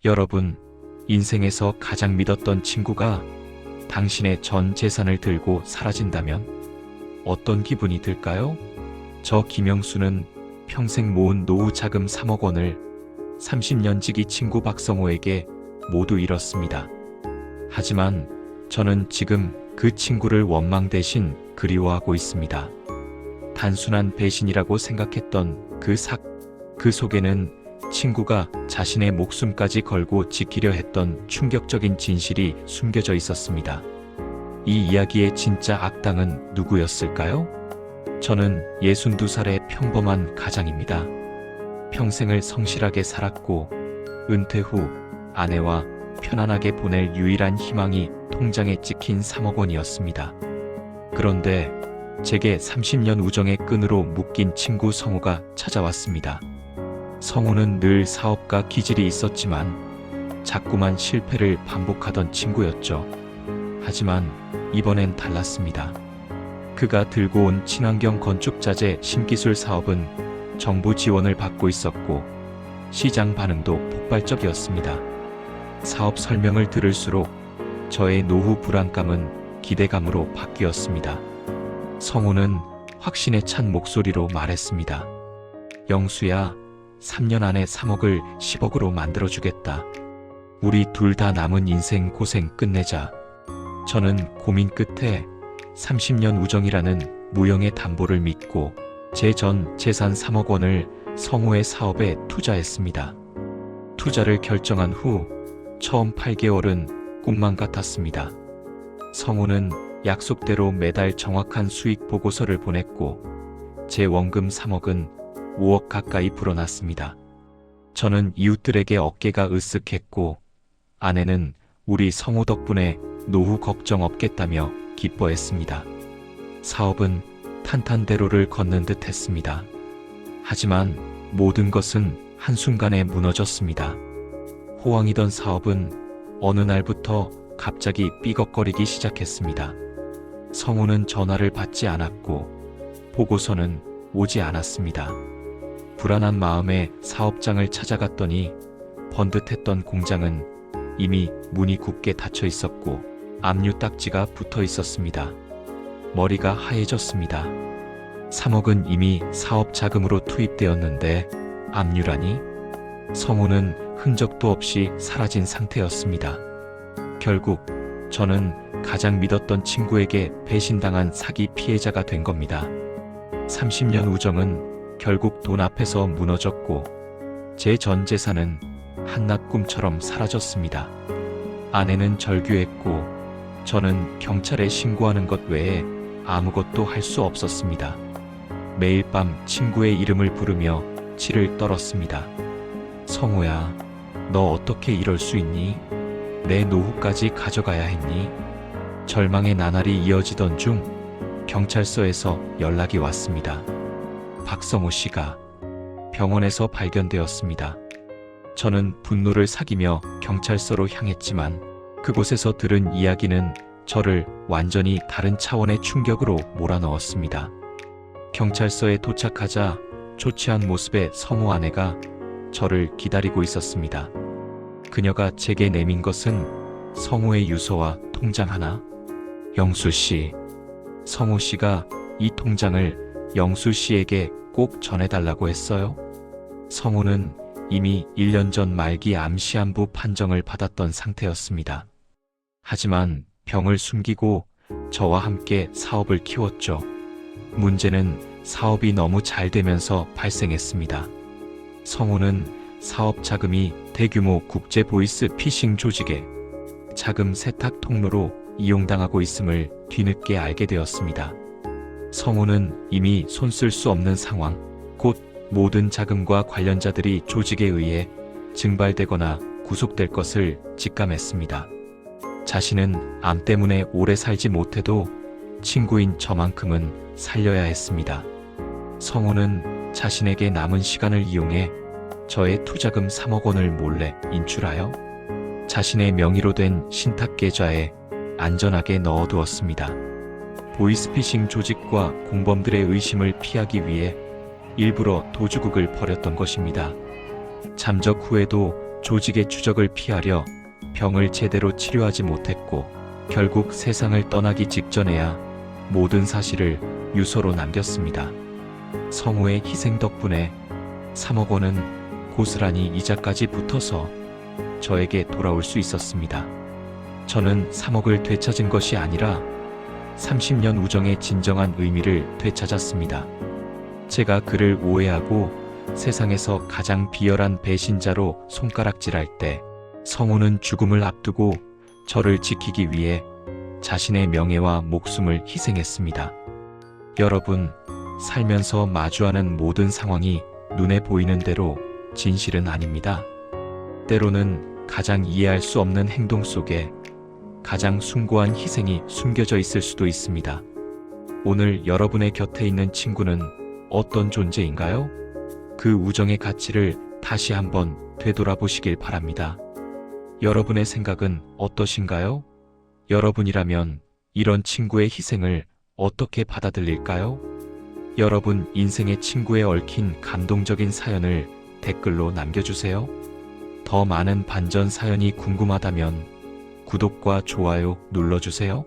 여러분, 인생에서 가장 믿었던 친구가 당신의 전 재산을 들고 사라진다면 어떤 기분이 들까요? 저 김영수는 평생 모은 노후 자금 3억 원을 30년 지기 친구 박성호에게 모두 잃었습니다. 하지만 저는 지금 그 친구를 원망 대신 그리워하고 있습니다. 단순한 배신이라고 생각했던 그 속에는 친구가 자신의 목숨까지 걸고 지키려 했던 충격적인 진실이 숨겨져 있었습니다. 이 이야기의 진짜 악당은 누구였을까요? 저는 62살의 평범한 가장입니다. 평생을 성실하게 살았고 은퇴 후 아내와 편안하게 보낼 유일한 희망이 통장에 찍힌 3억 원이었습니다. 그런데 제게 30년 우정의 끈으로 묶인 친구 성우가 찾아왔습니다. 성우는 늘 사업가 기질이 있었지만 자꾸만 실패를 반복하던 친구였죠. 하지만 이번엔 달랐습니다. 그가 들고 온 친환경 건축자재 신기술 사업은 정부 지원을 받고 있었고 시장 반응도 폭발적이었습니다. 사업 설명을 들을수록 저의 노후 불안감은 기대감으로 바뀌었습니다. 성우는 확신에 찬 목소리로 말했습니다. 영수야, 3년 안에 3억을 10억으로 만들어주겠다. 우리 둘 다 남은 인생 고생 끝내자. 저는 고민 끝에 30년 우정이라는 무형의 담보를 믿고 제 전 재산 3억 원을 성우의 사업에 투자했습니다. 투자를 결정한 후 처음 8개월은 꿈만 같았습니다. 성우는 약속대로 매달 정확한 수익 보고서를 보냈고 제 원금 3억은 5억 가까이 불어났습니다. 저는 이웃들에게 어깨가 으쓱했고 아내는 우리 성우 덕분에 노후 걱정 없겠다며 기뻐했습니다. 사업은 탄탄대로를 걷는 듯 했습니다. 하지만 모든 것은 한순간에 무너졌습니다. 호황이던 사업은 어느 날부터 갑자기 삐걱거리기 시작했습니다. 성우는 전화를 받지 않았고 보고서는 오지 않았습니다. 불안한 마음에 사업장을 찾아갔더니 번듯했던 공장은 이미 문이 굳게 닫혀 있었고 압류 딱지가 붙어 있었습니다. 머리가 하얘졌습니다. 3억은 이미 사업 자금으로 투입되었는데 압류라니? 성우는 흔적도 없이 사라진 상태였습니다. 결국 저는 가장 믿었던 친구에게 배신당한 사기 피해자가 된 겁니다. 30년 우정은 결국 돈 앞에서 무너졌고 제 전 재산은 한낱 꿈처럼 사라졌습니다. 아내는 절규했고 저는 경찰에 신고하는 것 외에 아무것도 할 수 없었습니다. 매일 밤 친구의 이름을 부르며 치를 떨었습니다. 성우야, 너 어떻게 이럴 수 있니? 내 노후까지 가져가야 했니? 절망의 나날이 이어지던 중 경찰서에서 연락이 왔습니다. 박성호 씨가 병원에서 발견되었습니다. 저는 분노를 삭이며 경찰서로 향했지만 그곳에서 들은 이야기는 저를 완전히 다른 차원의 충격으로 몰아넣었습니다. 경찰서에 도착하자 초췌한 모습의 성우 아내가 저를 기다리고 있었습니다. 그녀가 제게 내민 것은 성우의 유서와 통장 하나. 영수 씨, 성우 씨가 이 통장을 영수 씨에게 꼭 전해달라고 했어요. 성우는 이미 1년 전 말기 암 시한부 판정을 받았던 상태였습니다. 하지만 병을 숨기고 저와 함께 사업을 키웠죠. 문제는 사업이 너무 잘 되면서 발생했습니다. 성우는 사업 자금이 대규모 국제 보이스 피싱 조직의 자금 세탁 통로로 이용당하고 있음을 뒤늦게 알게 되었습니다. 성우는 이미 손쓸 수 없는 상황, 곧 모든 자금과 관련자들이 조직에 의해 증발되거나 구속될 것을 직감했습니다. 자신은 암 때문에 오래 살지 못해도 친구인 저만큼은 살려야 했습니다. 성우는 자신에게 남은 시간을 이용해 저의 투자금 3억 원을 몰래 인출하여 자신의 명의로 된 신탁 계좌에 안전하게 넣어두었습니다. 보이스피싱 조직과 공범들의 의심을 피하기 위해 일부러 도주극을 벌였던 것입니다. 잠적 후에도 조직의 추적을 피하려 병을 제대로 치료하지 못했고 결국 세상을 떠나기 직전에야 모든 사실을 유서로 남겼습니다. 성우의 희생 덕분에 3억 원은 고스란히 이자까지 붙어서 저에게 돌아올 수 있었습니다. 저는 3억을 되찾은 것이 아니라 30년 우정의 진정한 의미를 되찾았습니다. 제가 그를 오해하고 세상에서 가장 비열한 배신자로 손가락질할 때 성우는 죽음을 앞두고 저를 지키기 위해 자신의 명예와 목숨을 희생했습니다. 여러분, 살면서 마주하는 모든 상황이 눈에 보이는 대로 진실은 아닙니다. 때로는 가장 이해할 수 없는 행동 속에 가장 숭고한 희생이 숨겨져 있을 수도 있습니다. 오늘 여러분의 곁에 있는 친구는 어떤 존재인가요? 그 우정의 가치를 다시 한번 되돌아보시길 바랍니다. 여러분의 생각은 어떠신가요? 여러분이라면 이런 친구의 희생을 어떻게 받아들일까요? 여러분 인생의 친구에 얽힌 감동적인 사연을 댓글로 남겨주세요. 더 많은 반전 사연이 궁금하다면 구독과 좋아요 눌러주세요.